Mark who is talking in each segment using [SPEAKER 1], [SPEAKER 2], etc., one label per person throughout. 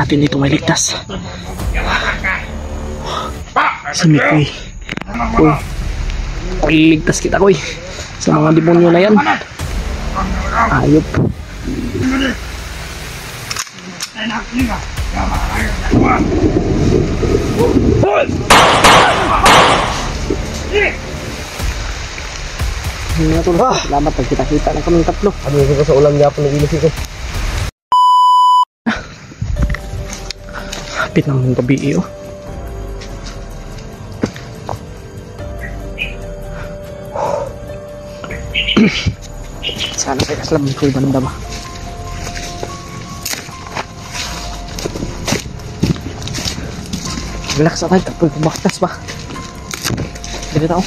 [SPEAKER 1] natin dito may ligtas. Si Mikoy. Uy. Liligtas kita, Koy. Sa mga demonyo na yan. Ayop. Salamat pagkita-kita na kaming tatlo.
[SPEAKER 2] Ano ko sa ulam niya po nag-ilis ko.
[SPEAKER 1] Hapit naman gabi iyo. Sana saya kaslam ko ibang dama. Relax sa tayo kapag kumaktas pa. Dito tao.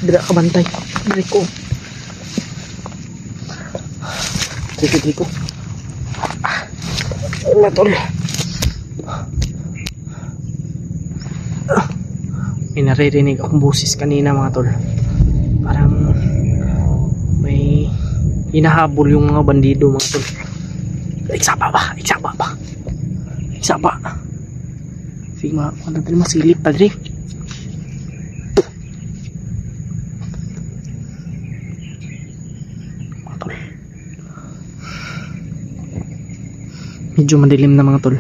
[SPEAKER 1] Dira ka bantay. Diri ko. Diri ko. Matol. May naririnig akong busis kanina mga tol. Parang may hinahabol yung mga bandido mga tol. Iksapa ba? Sige mga tol, masilip pa rin. Medyo madilim na mga tol.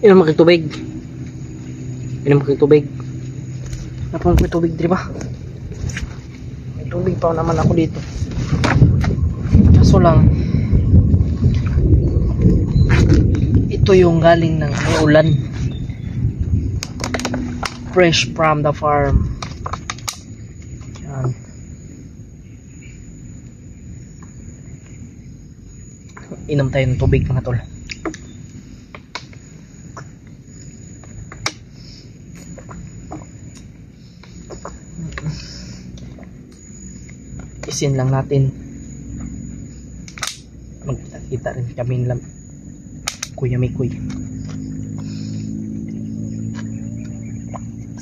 [SPEAKER 1] Inom kang tubig. Napang may tubig, di ba? May tubig pa naman ako dito. Kaso lang, ito yung galing ng ulan. Fresh from the farm. Inom tayo ng tubig mga tol. Isin lang natin. Magkita rin kami lang Kuya Mikoy.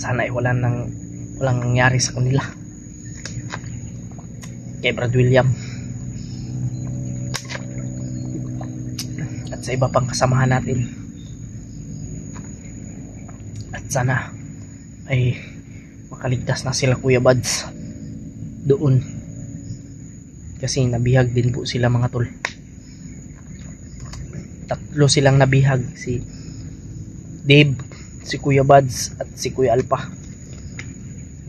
[SPEAKER 1] Sana ay walang nangyari sa kanila. Kay Brad William at sa iba pang kasamahan natin, at sana ay makaligtas na sila Kuya Buds doon, kasi nabihag din po sila mga tol. Tatlo silang nabihag, si Dave, si Kuya Buds at si Kuya Alpa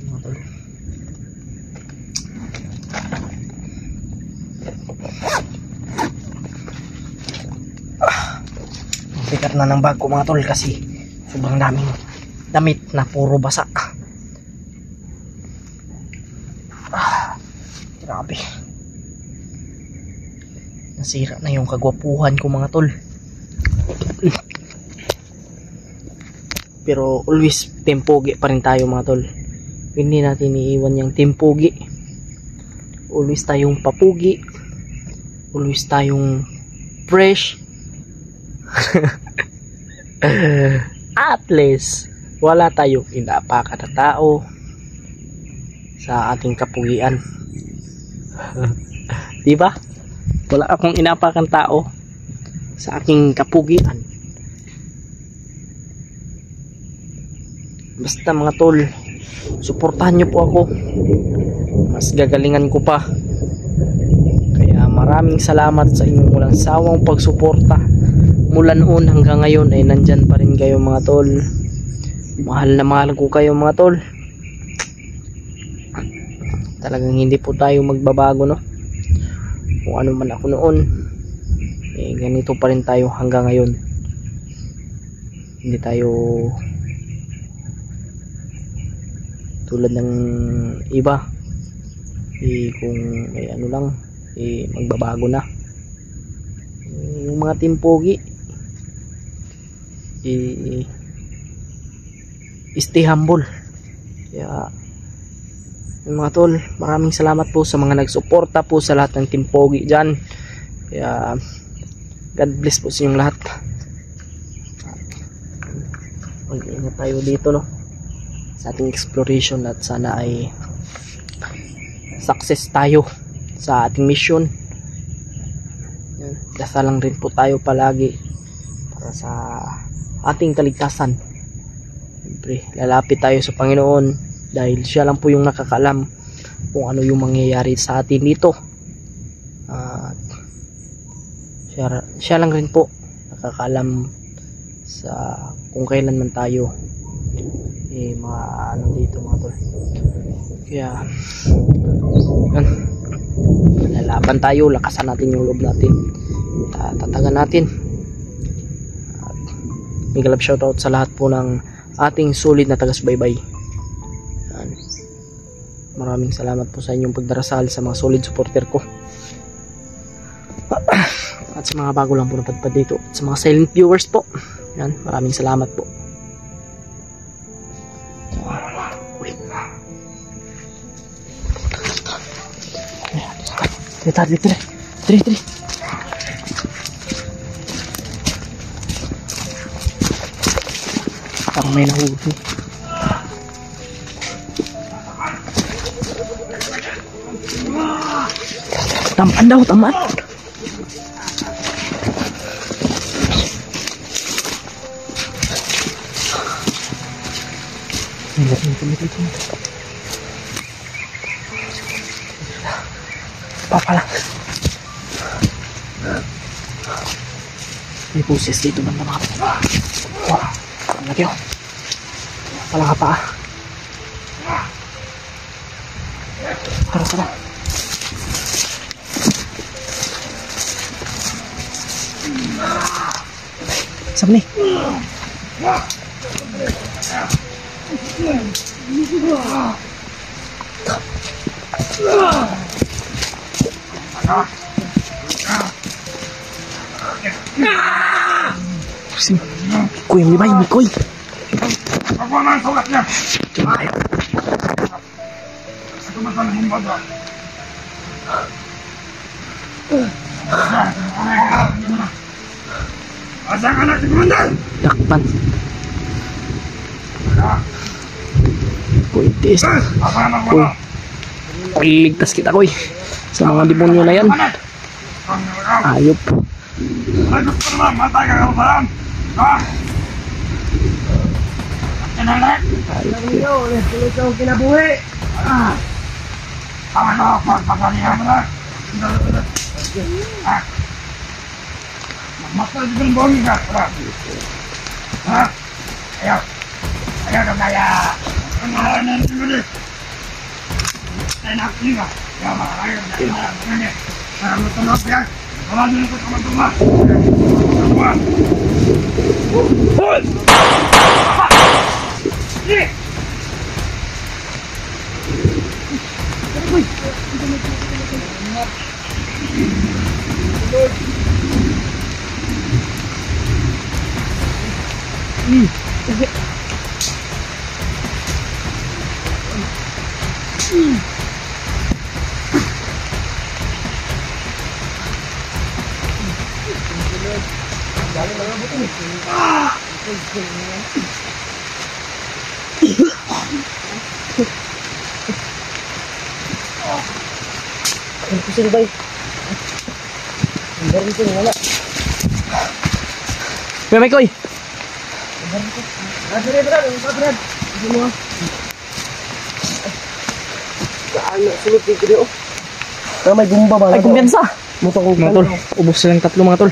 [SPEAKER 1] mga tol. Sikat na ng bag ko mga tol kasi sobrang daming damit na puro basa. Grabe. Nasira na yung kagwapuhan ko mga tol. Pero always tempogi pa rin tayo mga tol. Hindi natin iiwan yung tempogi. Always tayong papugi. Always tayong fresh. At least wala tayong inaapakan na tao sa ating kapugian. Diba? Wala akong inaapakan tao sa aking kapugian. Basta mga tol, suportahan nyo po ako. Mas gagalingan ko pa. Kaya maraming salamat sa inyong walang sawang pagsuporta. Mula noon hanggang ngayon ay nandyan pa rin kayo mga tol. Mahal na mahal ko kayo mga tol. Talagang hindi po tayo magbabago, no? Kung ano man ako noon, eh ganito pa rin tayo hanggang ngayon. Hindi tayo tulad ng iba. Kung may ano lang, magbabago na. Yung mga timpogi, stay humble. Kaya yung mga tol, maraming salamat po sa mga nagsuporta po sa lahat ng Team Pogi dyan. Kaya God bless po sa inyong lahat. Mag-ingat tayo dito, no, sa ating exploration, at sana ay success tayo sa ating mission. Yan. Dasal lang rin po tayo palagi para sa ating kaligtasan. Siyempre, lalapit tayo sa Panginoon dahil siya lang po yung nakakaalam kung ano yung mangyayari sa atin dito. Siya lang rin po nakakaalam sa kung kailan man tayo mga ano dito, mga tol. Kaya yan, lalaban tayo, lakasan natin yung loob natin, tatagan natin. At big love shoutout sa lahat po ng ating solid na taga-subaybay. Yan. Maraming salamat po sa inyong pagdarasal sa mga solid supporter ko. At sa mga bago lang po napadpad dito, at sa mga silent viewers po, yan, maraming salamat po. Tiri. Parang may nahuli. Tamaan daw, tamaan. Papa lang. May pusis dito banda mga kapatid. Wow, ang laki oh. Palang pa. Tara. Saan ni? Kuy, may bay, kuy. Cuma tayo. Dakpan. Kuy, tis. Kuy, ligtas kita, kuy. Sa mga demonyo na yan. Ayop. Pusing bay. Baru itu wala. May koy. Brad. Semua. Kaano sulit dito dio. May gumba ba? Ay kumpiyansa. Muto ko mga tol. Ubos silang tatlo mga tol.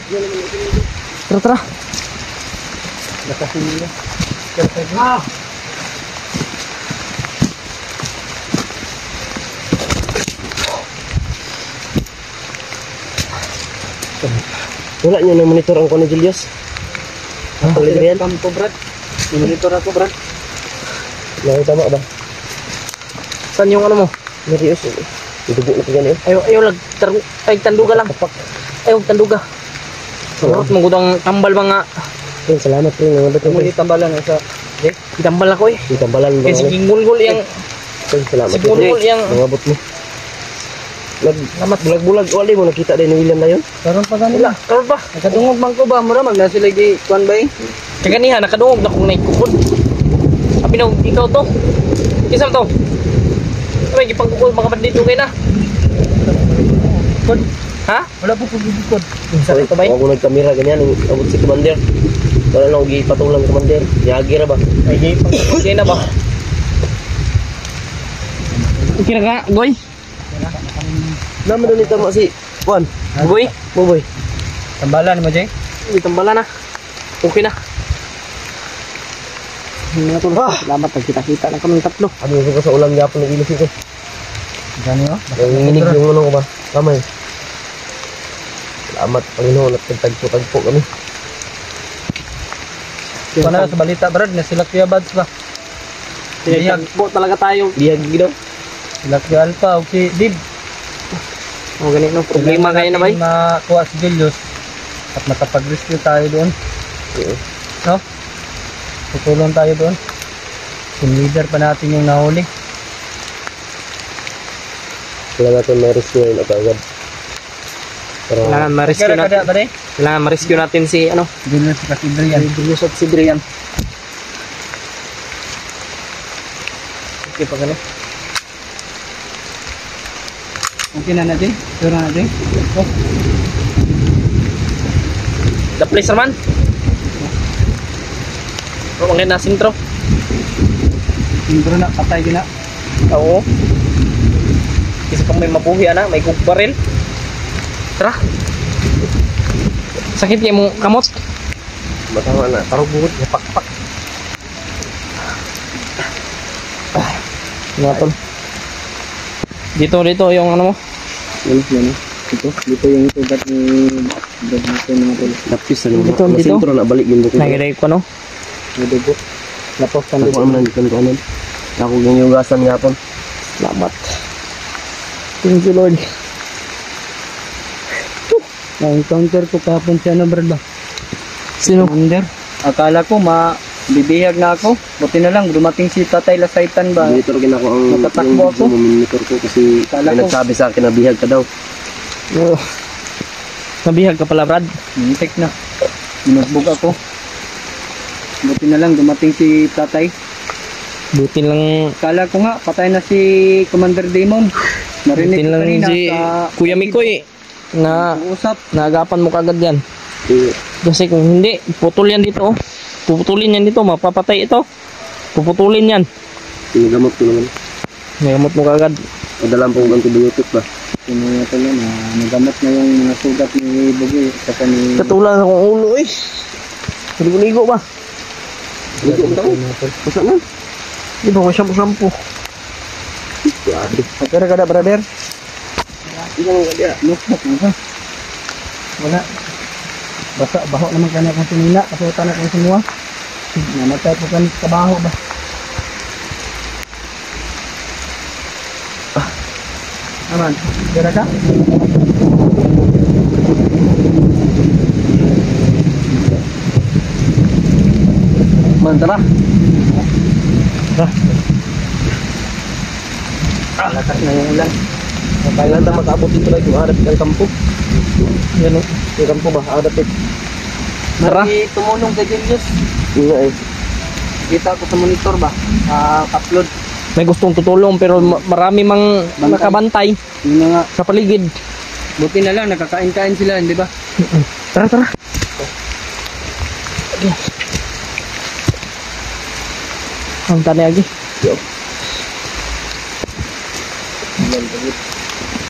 [SPEAKER 1] Tara. Nakasili na. Ah. Wala niya na monitor ang Kuya Julius. Ako liyan kampo Brad. Monitor ako Brad. Tama ba? Saan yung ano mo? Serious. Dugo na kanya yun. Ayaw tanduga lang. Ayaw tanduga. Sarot mong gudang tambal mga. Salamat rin. Muli tambalan sa Itambal ako eh.
[SPEAKER 2] Itambalan mo.
[SPEAKER 1] Kaya sige ngulgul yung
[SPEAKER 2] Ay, salamat.
[SPEAKER 1] sige ngulgul yung
[SPEAKER 2] Nangabot mo. Namat bulag-bulag. Wala mo nakita din ni William na yun.
[SPEAKER 3] Karon pa ganila.
[SPEAKER 1] karon ba?
[SPEAKER 3] Nakadungog bang ko ba? Mura mag na sila gi kuan ba eh?
[SPEAKER 1] Kaganiha nakadungog na kung naikukod. Abi na ikaw to. Kisam to. Sabay gipagkukod mga bandito kay na.
[SPEAKER 3] Kod.
[SPEAKER 1] Ha?
[SPEAKER 3] Wala po ko gigikod.
[SPEAKER 1] Sa to bay?
[SPEAKER 2] Ako nagkamera ganyan. Abot si Commander. Wala na ako gipatulang Commander. Yagi ra ba?
[SPEAKER 1] Ay gipagkukod kay na ba? Kira ka, Goy?
[SPEAKER 2] Naman doon itama si Juan.
[SPEAKER 1] Goy?
[SPEAKER 2] Boy.
[SPEAKER 3] Tambalan mo jay.
[SPEAKER 1] Hindi tambala na. Okay na. Hindi na to. Salamat nagkita-kita na kami tatlo.
[SPEAKER 2] Ano ko sa ulam yapon ng ilis ito.
[SPEAKER 3] Gani oh.
[SPEAKER 2] Nanginginig yung ano ko ba? Kamay. Salamat Panginoon at tagtagpo kami.
[SPEAKER 3] Kuan na sa balita brad na sila Kuya Bads ba?
[SPEAKER 1] Tinagbo talaga tayo.
[SPEAKER 2] Dihag gidaw.
[SPEAKER 3] Sila Kuya Alpha o si Dib.
[SPEAKER 1] O ganito, problema kayo na ba?
[SPEAKER 3] Makuha si Julius at makapag-rescue tayo doon. No? Tutulong tayo doon. Team leader pa natin yung nahuli.
[SPEAKER 2] Kailangan natin may rescue yun at agad. Para
[SPEAKER 1] Kailangan ma-rescue natin. Kailangan ma-rescue natin si ano?
[SPEAKER 3] Julius at si Brian.
[SPEAKER 1] Julius at si Brian. Okay pa ganun.
[SPEAKER 3] Okay na natin? Sure na natin? Oh.
[SPEAKER 1] The place naman. O, mga na sintro.
[SPEAKER 3] Sintro na, patay din na.
[SPEAKER 1] Oo. Kasi pang may mabuhi na, may baril. Tara. Sakit niya mong kamot.
[SPEAKER 2] matama na. Parang buhot niya pak-pak.
[SPEAKER 1] Mga tol. Dito yung ano mo.
[SPEAKER 3] Yan. Dito yung sugat ni Brad natin mga tol.
[SPEAKER 2] Lapis na
[SPEAKER 1] Dito,
[SPEAKER 2] naman.
[SPEAKER 1] dito.
[SPEAKER 2] Sentro na balik yung buko.
[SPEAKER 1] Nagiray ko ano.
[SPEAKER 3] May dugo.
[SPEAKER 1] Lapos ka
[SPEAKER 2] Ako naman nandito ko anon. Ako yung yugasan nga po.
[SPEAKER 1] Salamat. Thank you Lord.
[SPEAKER 3] Na-encounter ko kahapon siya na Brad ba?
[SPEAKER 1] Sino?
[SPEAKER 3] Commander. Akala ko bibihag na ako. Buti na lang dumating si Tatay Lasaitan ba?
[SPEAKER 2] Monitor kin ako ang
[SPEAKER 3] Natatakbo ako.
[SPEAKER 2] monitor ko kasi
[SPEAKER 3] Kala
[SPEAKER 2] may
[SPEAKER 3] ko.
[SPEAKER 2] nagsabi sa akin na bihag ka daw.
[SPEAKER 1] Oh. Nabihag ka pala Brad.
[SPEAKER 3] Mintik na. Minugbog ako. Buti na lang dumating si Tatay.
[SPEAKER 1] Buti lang.
[SPEAKER 3] Kala ko nga patay na si Commander Damon. Narinig
[SPEAKER 1] Buti
[SPEAKER 3] ko
[SPEAKER 1] lang
[SPEAKER 3] kanina
[SPEAKER 1] si
[SPEAKER 3] sa
[SPEAKER 1] Kuya Mikoy na
[SPEAKER 3] usap.
[SPEAKER 1] naagapan mo kagad yan.
[SPEAKER 2] Eh,
[SPEAKER 1] Kasi kung hindi, putol yan dito. Oh. Puputulin yan dito, mapapatay ito. Puputulin yan.
[SPEAKER 2] Sinigamot ko naman.
[SPEAKER 1] May gamot mo kagad.
[SPEAKER 2] Madalang pong antibiotic ba?
[SPEAKER 3] Sinuya ko yan na nagamot na yung mga sugat ni Bugoy saka ni
[SPEAKER 1] Katulang akong ulo eh. Ligo-ligo ba?
[SPEAKER 2] Ligo mo tayo. Masa na?
[SPEAKER 1] Di ba ko shampoo-shampoo?
[SPEAKER 2] Grabe.
[SPEAKER 3] Pagkara kada brother.
[SPEAKER 2] Isang nga dia.
[SPEAKER 3] No, wala. Basa, baho naman kanya kung sinina. Kasutan na kung semua. Namatay po kami sa kabaho ba? Aman, kira ka?
[SPEAKER 1] Mantara.
[SPEAKER 3] Lakas na yung ulan.
[SPEAKER 2] Kailan na mag-abot dito lang yung harap ng kampo?
[SPEAKER 1] Yan o.
[SPEAKER 2] Yung kampo ba? Harap eh.
[SPEAKER 1] Tara.
[SPEAKER 3] Tumulong kay Julius.
[SPEAKER 2] Yun nga eh.
[SPEAKER 3] Kita ko sa monitor ba? Upload.
[SPEAKER 1] May gustong tutulong pero marami mang nakabantay
[SPEAKER 3] Yun na nga.
[SPEAKER 1] sa paligid.
[SPEAKER 3] Buti na lang, nakakain-kain sila, di ba?
[SPEAKER 1] Tara, tara. Ang tani lagi.
[SPEAKER 2] Yan, pagod.